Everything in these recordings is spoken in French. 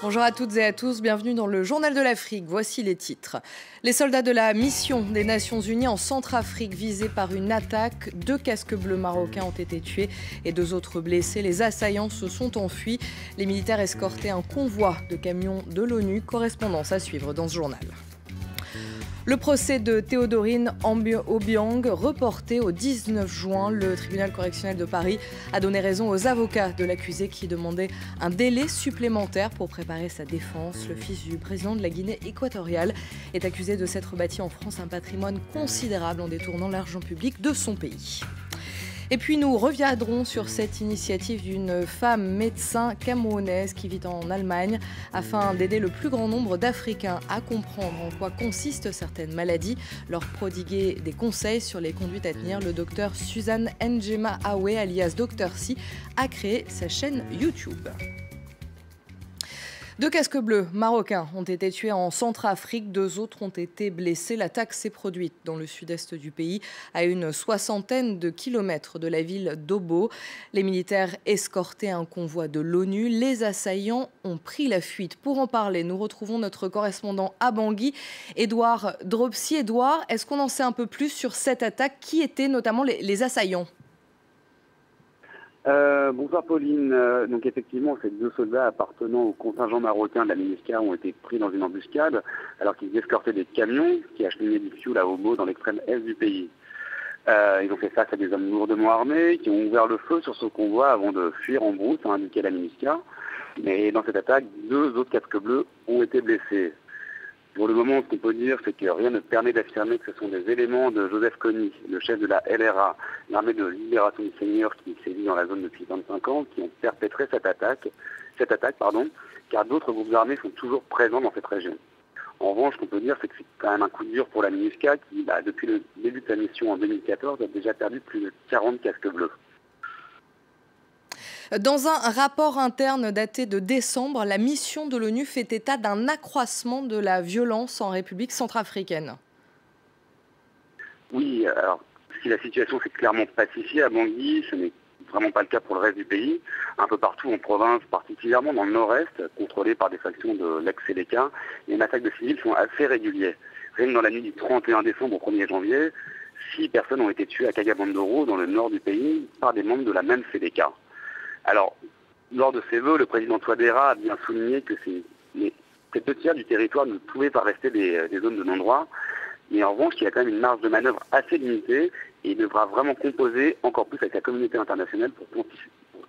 Bonjour à toutes et à tous, bienvenue dans le Journal de l'Afrique. Voici les titres. Les soldats de la mission des Nations Unies en Centrafrique visés par une attaque. 2 casques bleus marocains ont été tués et 2 autres blessés. Les assaillants se sont enfuis. Les militaires escortaient un convoi de camions de l'ONU. Correspondance à suivre dans ce journal. Le procès de Théodorine Obiang reporté au 19 juin. Le tribunal correctionnel de Paris a donné raison aux avocats de l'accusé qui demandaient un délai supplémentaire pour préparer sa défense. Le fils du président de la Guinée équatoriale est accusé de s'être bâti en France un patrimoine considérable en détournant l'argent public de son pays. Et puis nous reviendrons sur cette initiative d'une femme médecin camerounaise qui vit en Allemagne afin d'aider le plus grand nombre d'Africains à comprendre en quoi consistent certaines maladies, leur prodiguer des conseils sur les conduites à tenir. Le docteur Suzanne Njema Awe, alias Dr Si, a créé sa chaîne YouTube. 2 casques bleus marocains ont été tués en Centrafrique, 2 autres ont été blessés. L'attaque s'est produite dans le sud-est du pays, à une 60aine de kilomètres de la ville d'Obo. Les militaires escortaient un convoi de l'ONU. Les assaillants ont pris la fuite. Pour en parler, nous retrouvons notre correspondant à Bangui, Édouard Dropsy. Édouard, est-ce qu'on en sait un peu plus sur cette attaque? Qui étaient notamment les assaillants? Bonsoir Pauline. Donc effectivement, ces 2 soldats appartenant au contingent marocain de la MINUSCA ont été pris dans une embuscade alors qu'ils escortaient des camions qui acheminaient du fioul à Obo dans l'extrême est du pays. Ils ont fait face à des hommes lourdement armés qui ont ouvert le feu sur ce convoi avant de fuir en brousse, a indiqué la MINUSCA. Mais dans cette attaque, 2 autres casques bleus ont été blessés. Pour le moment, ce qu'on peut dire, c'est que rien ne permet d'affirmer que ce sont des éléments de Joseph Kony, le chef de la LRA, l'armée de libération du Seigneur qui sévit dans la zone depuis 25 ans, qui ont perpétré cette attaque, car d'autres groupes armés sont toujours présents dans cette région. En revanche, ce qu'on peut dire, c'est que c'est quand même un coup dur pour la MINUSCA qui, depuis le début de sa mission en 2014, a déjà perdu plus de 40 casques bleus. Dans un rapport interne daté de décembre, la mission de l'ONU fait état d'un accroissement de la violence en République centrafricaine. Oui, alors si la situation s'est clairement pacifiée à Bangui, ce n'est vraiment pas le cas pour le reste du pays. Un peu partout en province, particulièrement dans le nord-est, contrôlé par des factions de l'ex-Séléka, les attaques de civils sont assez réguliers. Rien que dans la nuit du 31 décembre au 1er janvier, 6 personnes ont été tuées à Kagabandoro, dans le nord du pays, par des membres de la même Séléka. Alors, lors de ses vœux, le président Touadéra a bien souligné que ces 2 tiers du territoire ne pouvaient pas rester des zones de non-droit, mais en revanche, il y a quand même une marge de manœuvre assez limitée et il devra vraiment composer encore plus avec la communauté internationale pour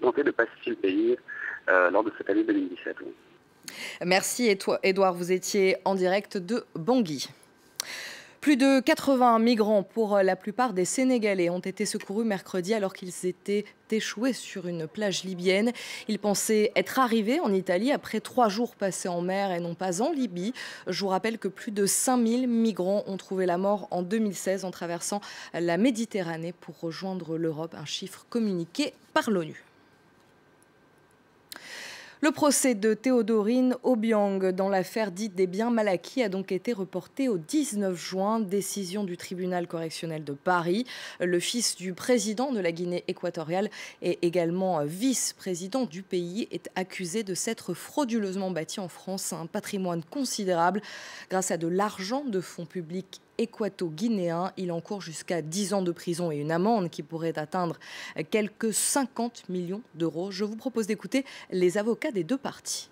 tenter de pacifier le pays lors de cette année 2017. Merci Édouard, vous étiez en direct de Bangui. Plus de 80 migrants, pour la plupart des Sénégalais, ont été secourus mercredi alors qu'ils étaient échoués sur une plage libyenne. Ils pensaient être arrivés en Italie après 3 jours passés en mer et non pas en Libye. Je vous rappelle que plus de 5000 migrants ont trouvé la mort en 2016 en traversant la Méditerranée pour rejoindre l'Europe, un chiffre communiqué par l'ONU. Le procès de Théodorine Obiang dans l'affaire dite des biens mal acquis a donc été reporté au 19 juin, décision du tribunal correctionnel de Paris. Le fils du président de la Guinée équatoriale et également vice-président du pays est accusé de s'être frauduleusement bâti en France un patrimoine considérable grâce à de l'argent de fonds publics équato-guinéen. Il encourt jusqu'à 10 ans de prison et une amende qui pourrait atteindre quelques 50 millions d'euros. Je vous propose d'écouter les avocats des 2 parties.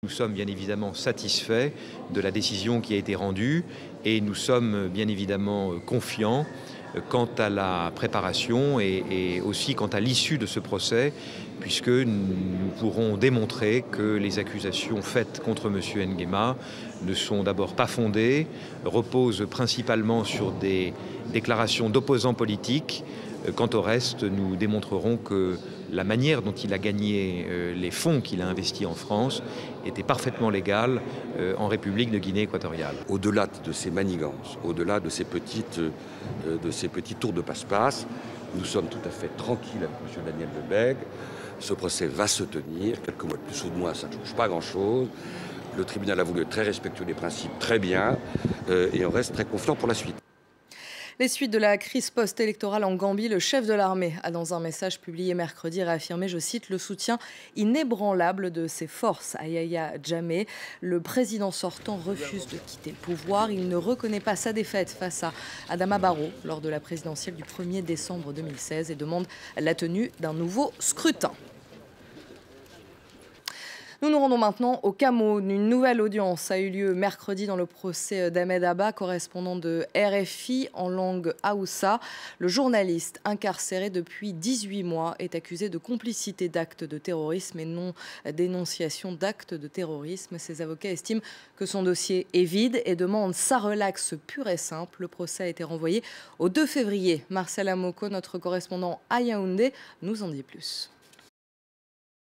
Nous sommes bien évidemment satisfaits de la décision qui a été rendue et nous sommes bien évidemment confiants quant à la préparation et aussi quant à l'issue de ce procès, puisque nous pourrons démontrer que les accusations faites contre M. Nguema ne sont d'abord pas fondées, reposent principalement sur des déclarations d'opposants politiques. Quant au reste, nous démontrerons que la manière dont il a gagné les fonds qu'il a investis en France était parfaitement légale en République de Guinée équatoriale. Au-delà de ces manigances, au-delà de ces petits tours de passe-passe, nous sommes tout à fait tranquilles avec M. Daniel Lebègue. Ce procès va se tenir. Quelques mois de plus ou de moins, ça ne change pas grand-chose. Le tribunal a voulu être très respectueux des principes, très bien, et on reste très confiant pour la suite. Les suites de la crise post-électorale en Gambie, le chef de l'armée a, dans un message publié mercredi, réaffirmé, je cite, le soutien inébranlable de ses forces à Yahya Jammeh. Le président sortant refuse de quitter le pouvoir. Il ne reconnaît pas sa défaite face à Adama Barrow lors de la présidentielle du 1er décembre 2016 et demande la tenue d'un nouveau scrutin. Nous nous rendons maintenant au Cameroun. Une nouvelle audience a eu lieu mercredi dans le procès d'Ahmed Abba, correspondant de RFI en langue haoussa. Le journaliste, incarcéré depuis 18 mois, est accusé de complicité d'actes de terrorisme et non dénonciation d'actes de terrorisme. Ses avocats estiment que son dossier est vide et demandent sa relaxe pure et simple. Le procès a été renvoyé au 2 février. Marcel Amoko, notre correspondant à Yaoundé, nous en dit plus.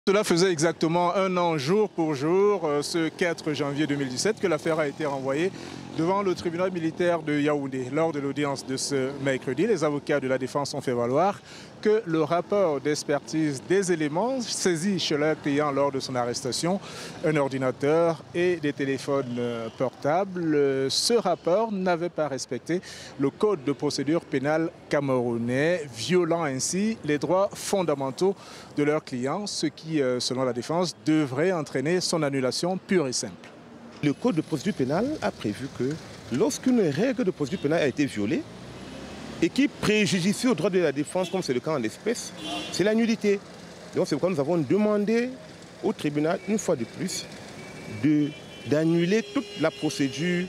Cela faisait exactement 1 an jour pour jour, ce 4 janvier 2017, que l'affaire a été renvoyée devant le tribunal militaire de Yaoundé. Lors de l'audience de ce mercredi, les avocats de la défense ont fait valoir que le rapport d'expertise des éléments saisis chez leur client lors de son arrestation, un ordinateur et des téléphones portables, ce rapport n'avait pas respecté le code de procédure pénale camerounais, violant ainsi les droits fondamentaux de leur client, ce qui, selon la défense, devrait entraîner son annulation pure et simple. Le code de procédure pénale a prévu que lorsqu'une règle de procédure pénale a été violée et qui préjudicie aux droits de la défense, comme c'est le cas en l'espèce, c'est la nullité. Donc c'est pourquoi nous avons demandé au tribunal, une fois de plus, d'annuler toute la procédure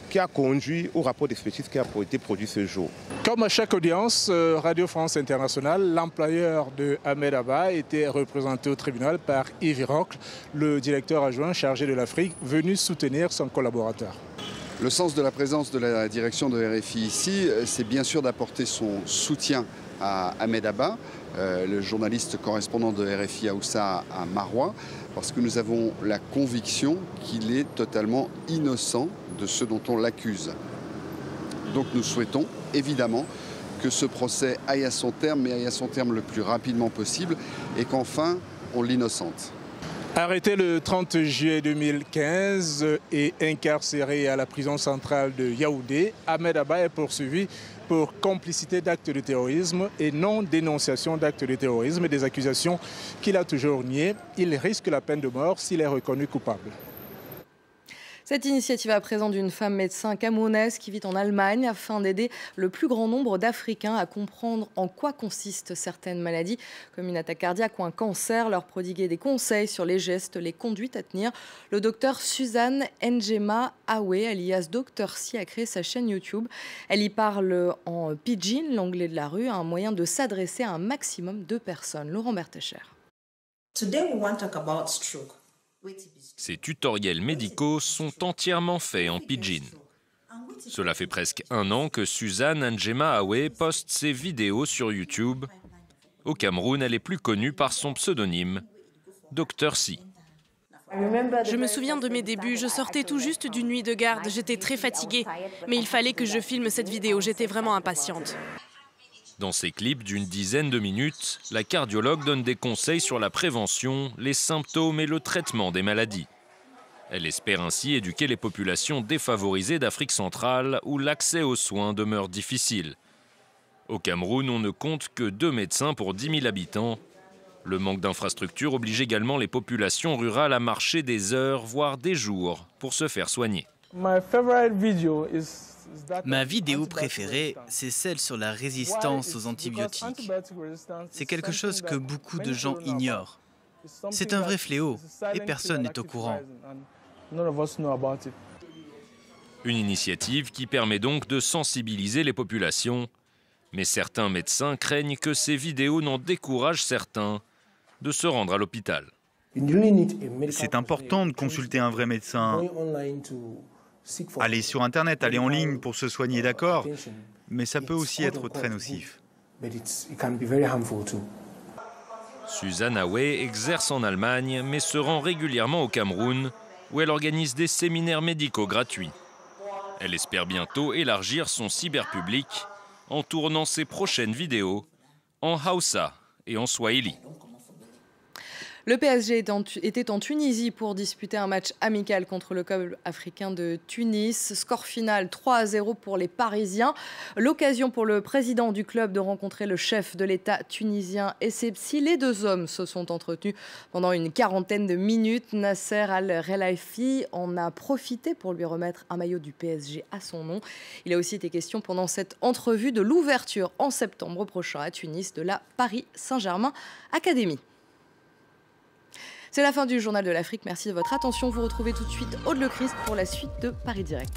qui a conduit au rapport d'expertise qui a été produit ce jour. Comme à chaque audience, Radio France Internationale, l'employeur de Ahmed Abba était représenté au tribunal par Yves Rocle, le directeur adjoint chargé de l'Afrique, venu soutenir son collaborateur. Le sens de la présence de la direction de RFI ici, c'est bien sûr d'apporter son soutien à Ahmed Abba, le journaliste correspondant de RFI Haoussa à Maroua, parce que nous avons la conviction qu'il est totalement innocent de ce dont on l'accuse. Donc nous souhaitons évidemment que ce procès aille à son terme, mais aille à son terme le plus rapidement possible et qu'enfin on l'innocente. Arrêté le 30 juillet 2015 et incarcéré à la prison centrale de Yaoundé, Ahmed Abba est poursuivi pour complicité d'actes de terrorisme et non dénonciation d'actes de terrorisme, des accusations qu'il a toujours niées. Il risque la peine de mort s'il est reconnu coupable. Cette initiative à présent d'une femme médecin camerounaise qui vit en Allemagne afin d'aider le plus grand nombre d'Africains à comprendre en quoi consistent certaines maladies, comme une attaque cardiaque ou un cancer, leur prodiguer des conseils sur les gestes, les conduites à tenir. Le docteur Suzanne Njema Awe, alias Dr Si, a créé sa chaîne YouTube. Elle y parle en pidgin, l'anglais de la rue, un moyen de s'adresser à un maximum de personnes. Laurent Bertecher. Today we want to talk about stroke. Ces tutoriels médicaux sont entièrement faits en pidgin. Cela fait presque 1 an que Suzanne Njema Awe poste ses vidéos sur YouTube. Au Cameroun, elle est plus connue par son pseudonyme, Dr Si. Je me souviens de mes débuts, je sortais tout juste d'une nuit de garde, j'étais très fatiguée. Mais il fallait que je filme cette vidéo, j'étais vraiment impatiente. Dans ces clips d'une dizaine de minutes, la cardiologue donne des conseils sur la prévention, les symptômes et le traitement des maladies. Elle espère ainsi éduquer les populations défavorisées d'Afrique centrale où l'accès aux soins demeure difficile. Au Cameroun, on ne compte que 2 médecins pour 10 000 habitants. Le manque d'infrastructures oblige également les populations rurales à marcher des heures, voire des jours, pour se faire soigner. Ma vidéo préférée, c'est celle sur la résistance aux antibiotiques. C'est quelque chose que beaucoup de gens ignorent. C'est un vrai fléau et personne n'est au courant. Une initiative qui permet donc de sensibiliser les populations. Mais certains médecins craignent que ces vidéos n'en découragent certains de se rendre à l'hôpital. C'est important de consulter un vrai médecin. Aller sur Internet, aller en ligne pour se soigner, d'accord, mais ça peut aussi être très nocif. Suzanne Awe exerce en Allemagne, mais se rend régulièrement au Cameroun, où elle organise des séminaires médicaux gratuits. Elle espère bientôt élargir son cyberpublic en tournant ses prochaines vidéos en Haoussa et en Swahili. Le PSG était en Tunisie pour disputer un match amical contre le club africain de Tunis. Score final 3-0 pour les Parisiens. L'occasion pour le président du club de rencontrer le chef de l'État tunisien Essebsi. Les deux hommes se sont entretenus pendant une quarantaine de minutes. Nasser Al-Khelaifi en a profité pour lui remettre un maillot du PSG à son nom. Il a aussi été question pendant cette entrevue de l'ouverture en septembre prochain à Tunis de la Paris Saint-Germain Academy. C'est la fin du Journal de l'Afrique. Merci de votre attention. Vous retrouvez tout de suite Aude Le Christ pour la suite de Paris Direct.